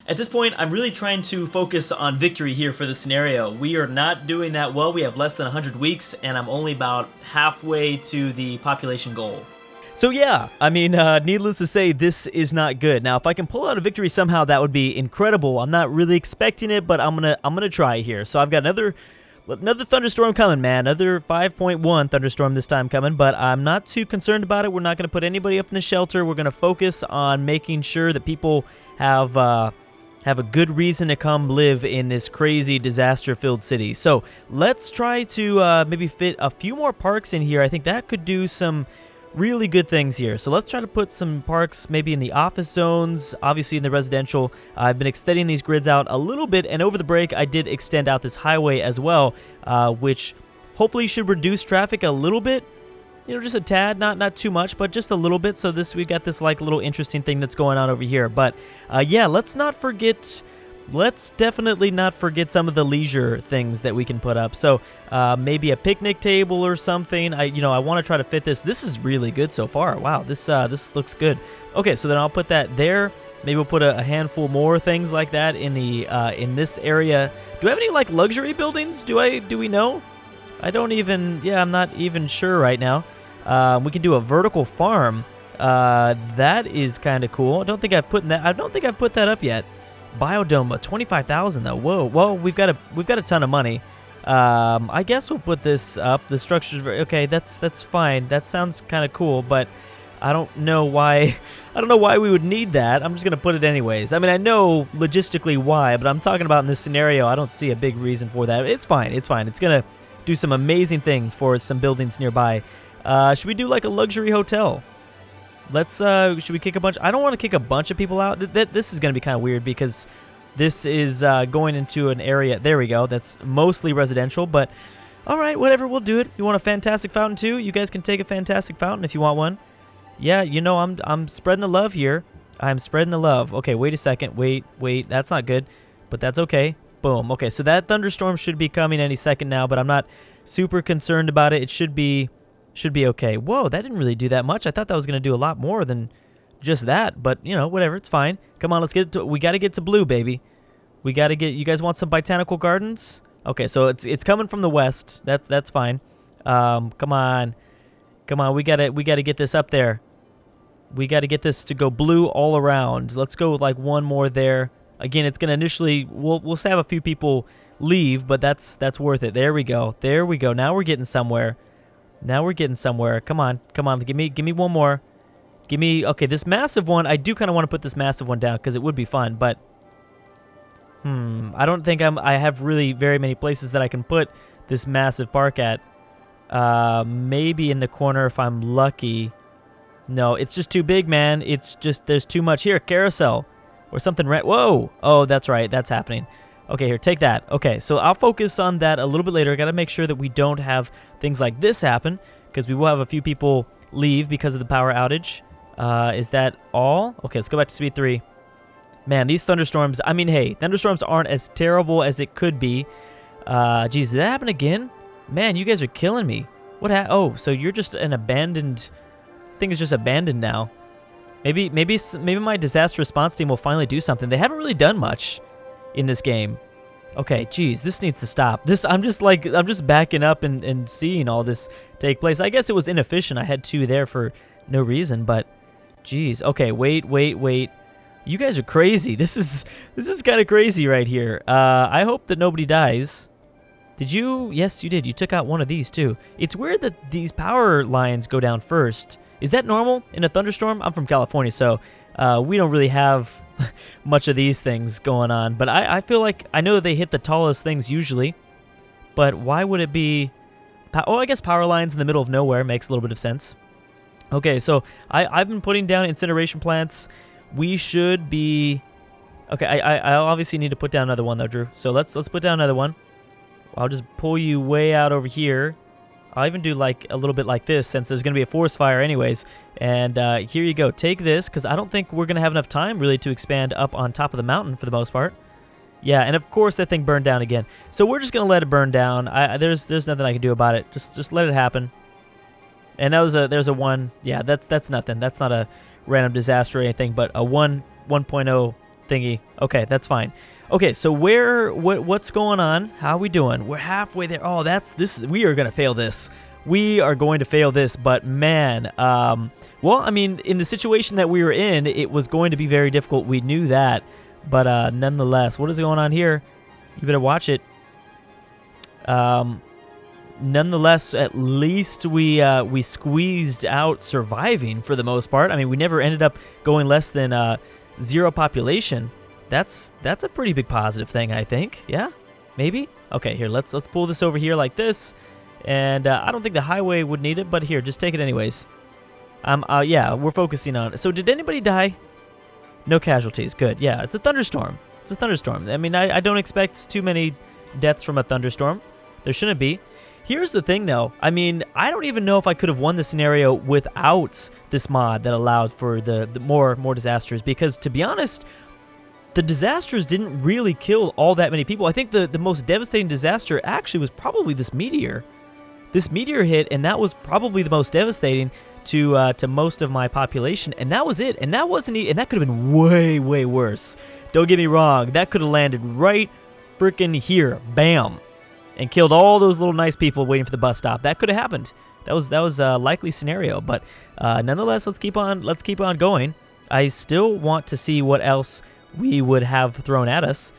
At this point, I'm really trying to focus on victory here for the scenario. We are not doing that well. We have less than 100 weeks, and I'm only about halfway to the population goal. So yeah, I mean, needless to say, this is not good. Now, if I can pull out a victory somehow, that would be incredible. I'm not really expecting it, but I'm gonna try here. So I've got another thunderstorm coming, man. Another 5.1 thunderstorm this time coming, but I'm not too concerned about it. We're not gonna put anybody up in the shelter. We're gonna focus on making sure that people have a good reason to come live in this crazy disaster-filled city. So let's try to maybe fit a few more parks in here. I think that could do some really good things here. So let's try to put some parks maybe in the office zones, obviously in the residential. I've been extending these grids out a little bit, and over the break I did extend out this highway as well, which hopefully should reduce traffic a little bit. You know, just a tad, not too much, but just a little bit. So we've got this like little interesting thing that's going on over here. But yeah, let's definitely not forget some of the leisure things that we can put up. So maybe a picnic table or something. I want to try to fit this. This is really good so far. Wow, this looks good. Okay, so then I'll put that there. Maybe we'll put a handful more things like that in the in this area. Do we have any like luxury buildings? Do we know? I don't even. Yeah, I'm not even sure right now. We can do a vertical farm. That is kind of cool. I don't think I've put that up yet. Biodome, 25,000 though. Whoa. Well, we've got a ton of money. I guess we'll put this up. The structure's okay. That's fine. That sounds kind of cool, but I don't know why. I don't know why we would need that. I'm just gonna put it anyways. I mean, I know logistically why, but I'm talking about in this scenario. I don't see a big reason for that. It's fine. It's fine. It's gonna do some amazing things for some buildings nearby. Should we do like a luxury hotel? Let's, should we kick a bunch? I don't want to kick a bunch of people out. This is going to be kind of weird because this is going into an area. There we go. That's mostly residential, but all right, whatever. We'll do it. You want a fantastic fountain too? You guys can take a fantastic fountain if you want one. Yeah, you know, I'm spreading the love here. I'm spreading the love. Okay, wait a second. Wait. That's not good, but that's okay. Boom. Okay, so that thunderstorm should be coming any second now, but I'm not super concerned about it. It should be okay. Whoa, that didn't really do that much. I thought that was going to do a lot more than just that, but you know, whatever, it's fine. Come on, let's get it to, we got to get to blue, baby. We got to get, you guys want some botanical gardens? Okay, so it's coming from the west. That's fine. Come on. We got to get this up there. We got to get this to go blue all around. Let's go with like one more there. Again, it's going to initially, we'll have a few people leave, but that's worth it. There we go. Now we're getting somewhere. Come on. Give me one more. Okay, this massive one. I do kind of want to put this massive one down because it would be fun, but I don't think I have really very many places that I can put this massive park at. Maybe in the corner if I'm lucky. No, it's just too big, man. It's just, there's too much here. Carousel or something. Whoa. Oh, that's right. That's happening. Okay, here, take that. Okay, so I'll focus on that a little bit later. I gotta make sure that we don't have things like this happen, because we will have a few people leave because of the power outage. Is that all? Okay, let's go back to speed 3. Man, these thunderstorms, I mean, hey, thunderstorms aren't as terrible as it could be. Geez, did that happen again? Man, you guys are killing me. Oh, so you're just an abandoned, thing is just abandoned now. Maybe my disaster response team will finally do something. They haven't really done much in this game. Okay, geez, this needs to stop. I'm just backing up and seeing all this take place. I guess it was inefficient. I had 2 there for no reason, but geez. Okay, wait. You guys are crazy. This is kind of crazy right here. I hope that nobody dies. Did you? Yes, you did. You took out one of these too. It's weird that these power lines go down first. Is that normal in a thunderstorm? I'm from California, so we don't really have much of these things going on. But I feel like I know that they hit the tallest things usually. But why would it be? Oh, I guess power lines in the middle of nowhere makes a little bit of sense. Okay, so I've been putting down incineration plants. We should be. Okay, I obviously need to put down another one though, Drew. So let's put down another one. I'll just pull you way out over here. I'll even do like a little bit like this since there's going to be a forest fire anyways. And here you go. Take this because I don't think we're going to have enough time really to expand up on top of the mountain for the most part. Yeah, and of course that thing burned down again. So we're just going to let it burn down. There's nothing I can do about it. Just let it happen. And there's a 1. Yeah, that's nothing. That's not a random disaster or anything, but a 1.0 thingy. Okay, that's fine. Okay, so what's going on? How are we doing? We're halfway there. Oh, we are gonna fail this. We are going to fail this, but man, well, I mean, in the situation that we were in, it was going to be very difficult. We knew that, but nonetheless, what is going on here? You better watch it. Nonetheless, at least we squeezed out surviving for the most part. I mean, we never ended up going less than 0 population. That's a pretty big positive thing, I think. Yeah, maybe. Okay, here let's pull this over here like this, and I don't think the highway would need it, but here, just take it anyways. Yeah, we're focusing on it. So, did anybody die? No casualties. Good. Yeah, it's a thunderstorm. It's a thunderstorm. I mean, I don't expect too many deaths from a thunderstorm. There shouldn't be. Here's the thing, though. I mean, I don't even know if I could have won the scenario without this mod that allowed for the more disasters, because, to be honest, the disasters didn't really kill all that many people. I think the most devastating disaster actually was probably this meteor. This meteor hit, and that was probably the most devastating to most of my population, and that was it. And that wasn't, and that could have been way, way worse. Don't get me wrong. That could have landed right freaking here, bam, and killed all those little nice people waiting for the bus stop. That could have happened. That was a likely scenario, but nonetheless, let's keep on going. I still want to see what else we would have thrown at us.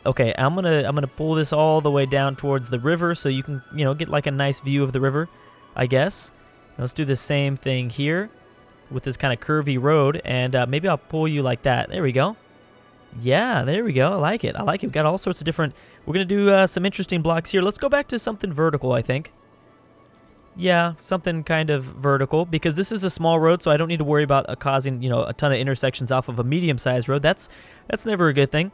Okay, I'm gonna pull this all the way down towards the river, so you can get like a nice view of the river, I guess. Let's do the same thing here with this kind of curvy road, and maybe I'll pull you like that. There we go. Yeah, there we go. I like it. I like it. We've got all sorts of different... We're going to do some interesting blocks here. Let's go back to something vertical, I think. Yeah, something kind of vertical, because this is a small road, so I don't need to worry about causing, a ton of intersections off of a medium-sized road. That's never a good thing.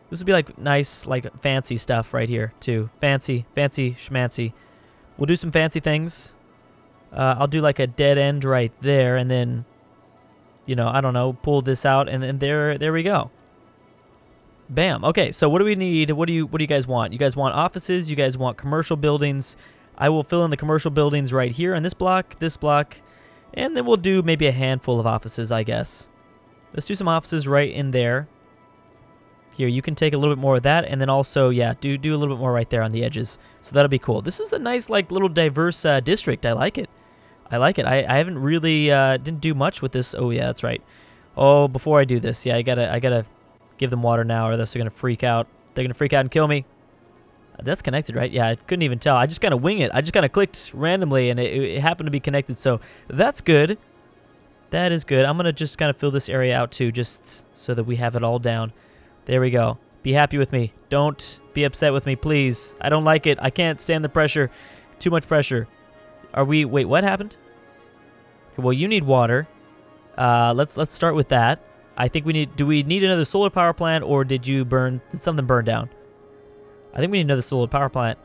This would be like nice, like fancy stuff right here, too. Fancy schmancy. We'll do some fancy things. I'll do like a dead end right there, and then, I don't know, pull this out, and then there we go. Bam. Okay, so what do we need? What do you guys want? You guys want offices? You guys want commercial buildings? I will fill in the commercial buildings right here on this block, and then we'll do maybe a handful of offices, I guess. Let's do some offices right in there. Here, you can take a little bit more of that, and then also, yeah, do a little bit more right there on the edges. So that'll be cool. This is a nice, like, little diverse district. I like it. I haven't really didn't do much with this. Oh yeah, that's right. Oh, before I do this, yeah, I gotta give them water now, or else they're gonna freak out. They're gonna freak out and kill me. That's connected, right? Yeah, I couldn't even tell. I just kind of wing it. I just kind of clicked randomly, and it happened to be connected. So that's good. That is good. I'm gonna just kind of fill this area out too, just so that we have it all down. There we go. Be happy with me. Don't be upset with me, please. I don't like it. I can't stand the pressure. Too much pressure. Wait, what happened? Okay, well, you need water. Let's start with that. I think do we need another solar power plant, or did something burn down? I think we need another solar power plant.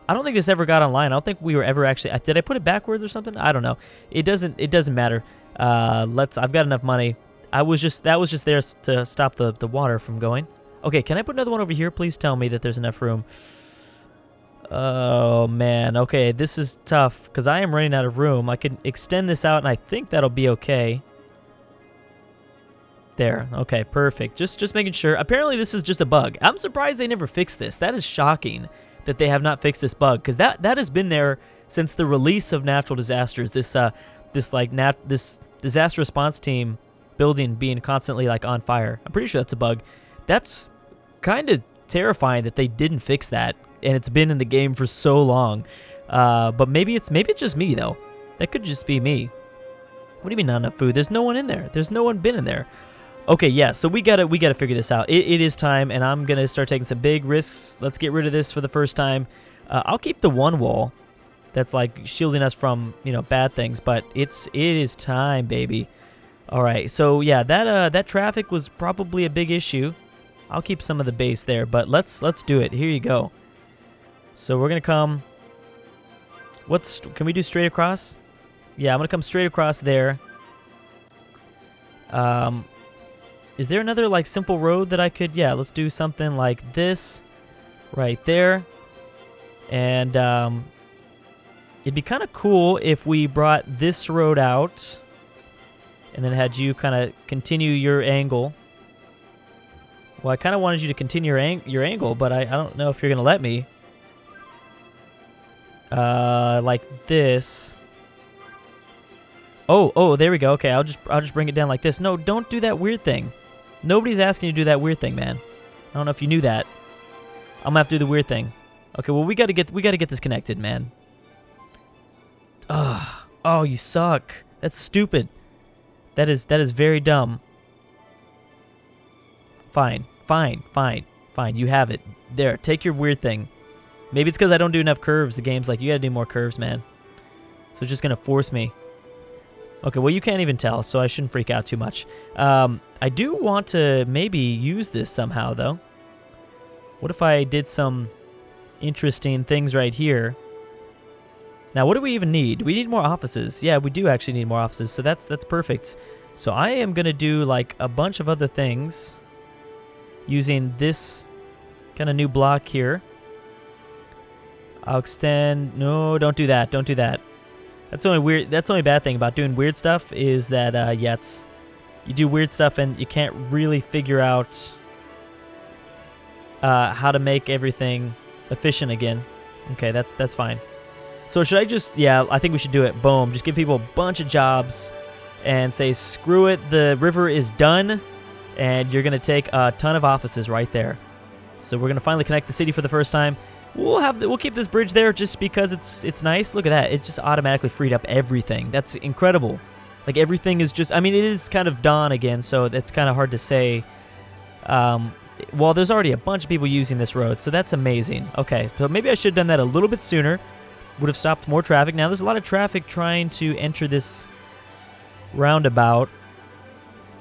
I don't think this ever got online. I don't think we were ever actually, did I put it backwards or something? I don't know. It doesn't matter. I've got enough money. That was just there to stop the water from going. Okay, can I put another one over here? Please tell me that there's enough room. Oh, man. Okay, this is tough because I am running out of room. I can extend this out, and I think that'll be okay. There. Okay, perfect. Just making sure. Apparently, this is just a bug. I'm surprised they never fixed this. That is shocking that they have not fixed this bug, because that has been there since the release of natural disasters. This disaster response team building being constantly like on fire. I'm pretty sure that's a bug. That's kind of terrifying that they didn't fix that, and it's been in the game for so long. But maybe it's just me though. That could just be me. What do you mean not enough food? There's no one in there. There's no one been in there. Okay, yeah, so we gotta figure this out. It is time, and I'm gonna start taking some big risks. Let's get rid of this for the first time. I'll keep the one wall that's like shielding us from bad things, but it is time, baby. All right, so yeah, that traffic was probably a big issue. I'll keep some of the base there, but let's do it. Here you go. So we're gonna come. Can we do straight across? Yeah, I'm gonna come straight across there. Is there another like simple road that I could? Yeah, let's do something like this right there. And it'd be kind of cool if we brought this road out and then had you kind of continue your angle Well, I kind of wanted you to continue your angle, but I don't know if you're gonna let me. Like this. Oh, there we go. Okay, I'll just bring it down like this. No, don't do that weird thing. Nobody's asking you to do that weird thing, man. I don't know if you knew that. I'm gonna have to do the weird thing. Okay, well we gotta get this connected, man. Ugh. Oh, you suck. That's stupid. That is very dumb. Fine. You have it. There, take your weird thing. Maybe it's because I don't do enough curves. The game's like, you gotta do more curves, man. So it's just gonna force me. Okay, well you can't even tell, so I shouldn't freak out too much. I do want to maybe use this somehow, though. What if I did some interesting things right here? Now, what do we even need? Do we need more offices? Yeah, we do actually need more offices, so that's perfect. So I am gonna do like a bunch of other things using this kind of new block here. I'll extend. No, don't do that. Don't do that. That's the only weird. That's the only bad thing about doing weird stuff is that yeah, you do weird stuff and you can't really figure out how to make everything efficient again. Okay, that's fine. So should I just? Yeah, I think we should do it. Boom. Just give people a bunch of jobs and say screw it. The river is done, and you're gonna take a ton of offices right there. So we're gonna finally connect the city for the first time. We'll keep this bridge there just because it's nice. Look at that. It just automatically freed up everything. That's incredible. Like everything is just, I mean, it is kind of dawn again, so it's kind of hard to say. Well, there's already a bunch of people using this road, so that's amazing. Okay, so maybe I should have done that a little bit sooner. Would have stopped more traffic. Now there's a lot of traffic trying to enter this roundabout.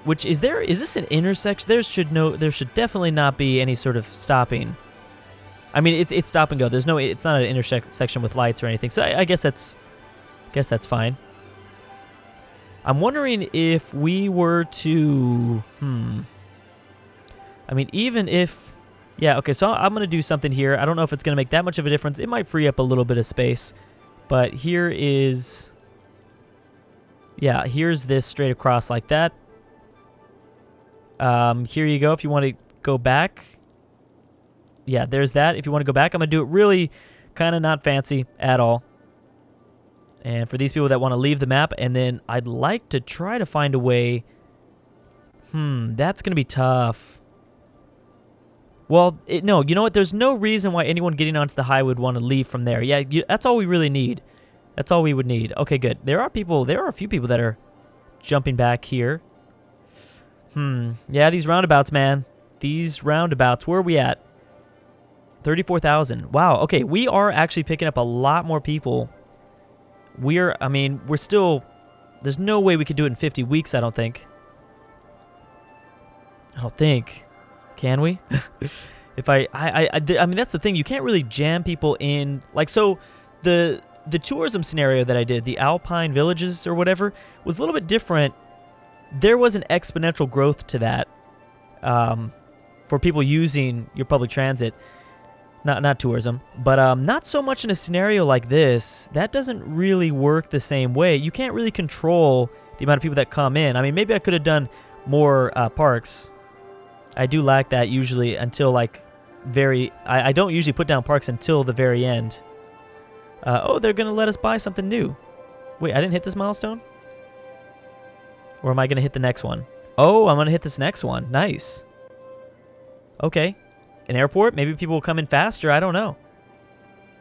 Which is this an intersection? There should definitely not be any sort of stopping. I mean, it's stop and go. There's no, it's not an intersection with lights or anything. So I guess that's fine. I'm wondering if we were to, I mean, even if, yeah, okay. So I'm gonna do something here. I don't know if it's gonna make that much of a difference. It might free up a little bit of space, but here is, yeah, here's this straight across like that. Here you go. If you want to go back. Yeah, there's that. If you want to go back, I'm going to do it really kind of not fancy at all. And for these people that want to leave the map, and then I'd like to try to find a way. That's going to be tough. Well, no, you know what? There's no reason why anyone getting onto the highway would want to leave from there. Yeah, that's all we really need. That's all we would need. Okay, good. There are a few people that are jumping back here. Yeah, these roundabouts, man. These roundabouts. Where are we at? 34,000. Wow. Okay, we are actually picking up a lot more people. I mean, we're still, there's no way we could do it in 50 weeks, I don't think. Can we? I mean, that's the thing. You can't really jam people in. Like, so the tourism scenario that I did, the Alpine villages or whatever, was a little bit different. There was an exponential growth to that for people using your public transit. Not tourism, but not so much in a scenario like this. That doesn't really work the same way. You can't really control the amount of people that come in. I mean, maybe I could have done more parks. I do lack that usually until like I don't usually put down parks until the very end. Oh, they're gonna let us buy something new. Wait, I didn't hit this milestone? Or am I gonna hit the next one? Oh, I'm gonna hit this next one. Nice. Okay. An airport? Maybe people will come in faster. I don't know.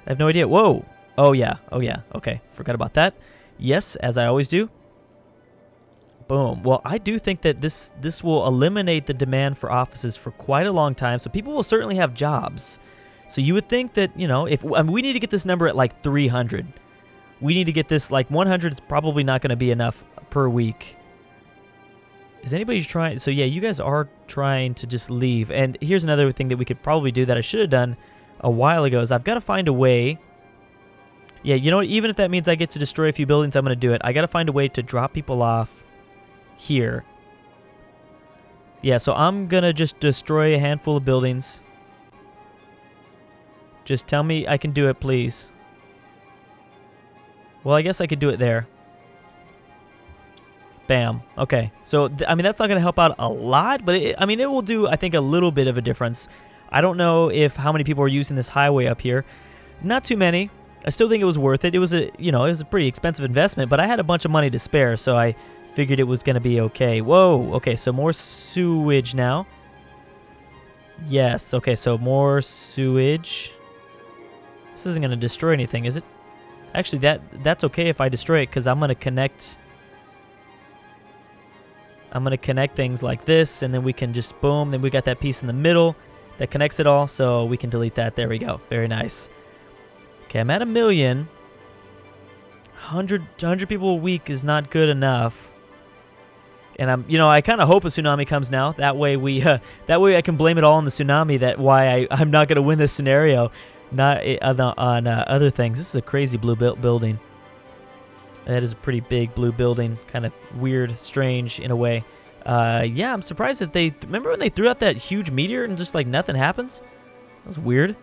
I have no idea. Whoa. Oh, yeah. Oh, yeah. Okay. Forgot about that. Yes, as I always do. Boom. Well, I do think that this will eliminate the demand for offices for quite a long time. So people will certainly have jobs. So you would think that, you know, we need to get this number at like 300. We need to get this like 100 is probably not going to be enough per week. Is anybody trying? So yeah, you guys are trying to just leave. And here's another thing that we could probably do that I should have done a while ago is I've got to find a way. Yeah, you know what? Even if that means I get to destroy a few buildings, I'm going to do it. I got to find a way to drop people off here. Yeah, so I'm going to just destroy a handful of buildings. Just tell me I can do it, please. Well, I guess I could do it there. Bam. Okay. So, I mean, that's not going to help out a lot, but I mean, it will do, I think, a little bit of a difference. I don't know if how many people are using this highway up here. Not too many. I still think it was worth it. It was a, you know, it was a pretty expensive investment, but I had a bunch of money to spare, so I figured it was going to be okay. Whoa. Okay, so more sewage now. Yes. Okay, so more sewage. This isn't going to destroy anything, is it? Actually, that's okay if I destroy it, because I'm going to connect... I'm going to connect things like this, and then we can just boom. Then we got that piece in the middle that connects it all, so we can delete that. There we go. Very nice. Okay, I'm at 1 million. 100 people a week is not good enough. And I'm, you know, I kind of hope a tsunami comes now. That way that way I can blame it all on the tsunami. That why I'm not going to win this scenario, not on other things. This is a crazy blue building. That is a pretty big blue building, kind of weird, strange in a way. Yeah, I'm surprised that they... Remember when they threw out that huge meteor and just, like, nothing happens? That was weird.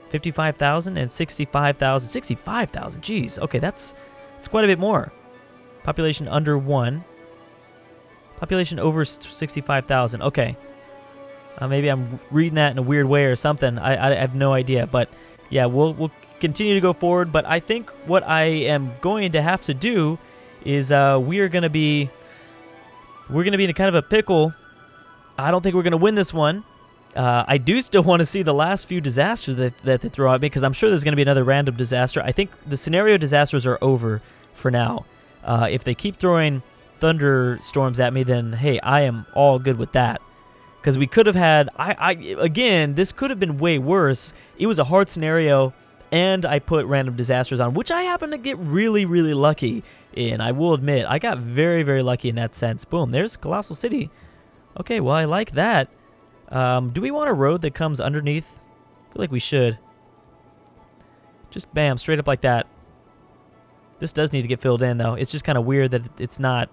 55,000 and 65,000. 65,000, jeez. Okay, that's quite a bit more. Population under 1. Population over 65,000. Okay. Maybe I'm reading that in a weird way or something. I have no idea, but yeah, we'll continue to go forward. But I think what I am going to have to do is we're going to be in a kind of a pickle. I don't think we're going to win this one. I do still want to see the last few disasters that they throw at me, because I'm sure there's going to be another random disaster. I think the scenario disasters are over for now. If they keep throwing thunderstorms at me, then hey, I am all good with that. Because we could have had, again, this could have been way worse. It was a hard scenario, and I put random disasters on, which I happen to get really, really lucky in. I will admit, I got very, very lucky in that sense. Boom, there's Colossal City. Okay, well, I like that. Do we want a road that comes underneath? I feel like we should. Just bam, straight up like that. This does need to get filled in, though. It's just kind of weird that it's not.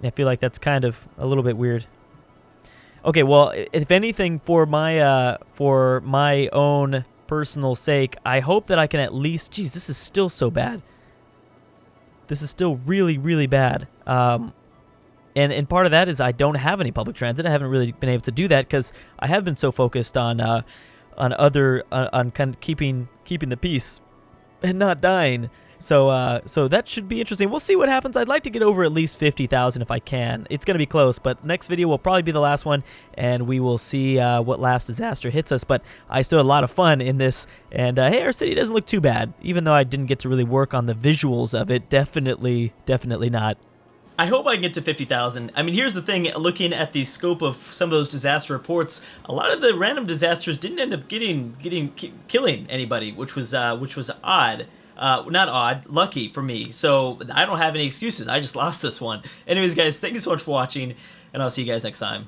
I feel like that's kind of a little bit weird. Okay, well, if anything, for my own personal sake, I hope that I can at least... Geez, this is still so bad. This is still really, really bad. And part of that is I don't have any public transit. I haven't really been able to do that because I have been so focused on kind of keeping the peace and not dying. So that should be interesting. We'll see what happens. I'd like to get over at least 50,000 if I can. It's going to be close, but next video will probably be the last one, and we will see what last disaster hits us. But I still had a lot of fun in this, and hey, our city doesn't look too bad, even though I didn't get to really work on the visuals of it. Definitely not. I hope I can get to 50,000. I mean, here's the thing, looking at the scope of some of those disaster reports, a lot of the random disasters didn't end up killing anybody, which was odd. Not odd, lucky for me. So I don't have any excuses. I just lost this one. Anyways, guys, thank you so much for watching, and I'll see you guys next time.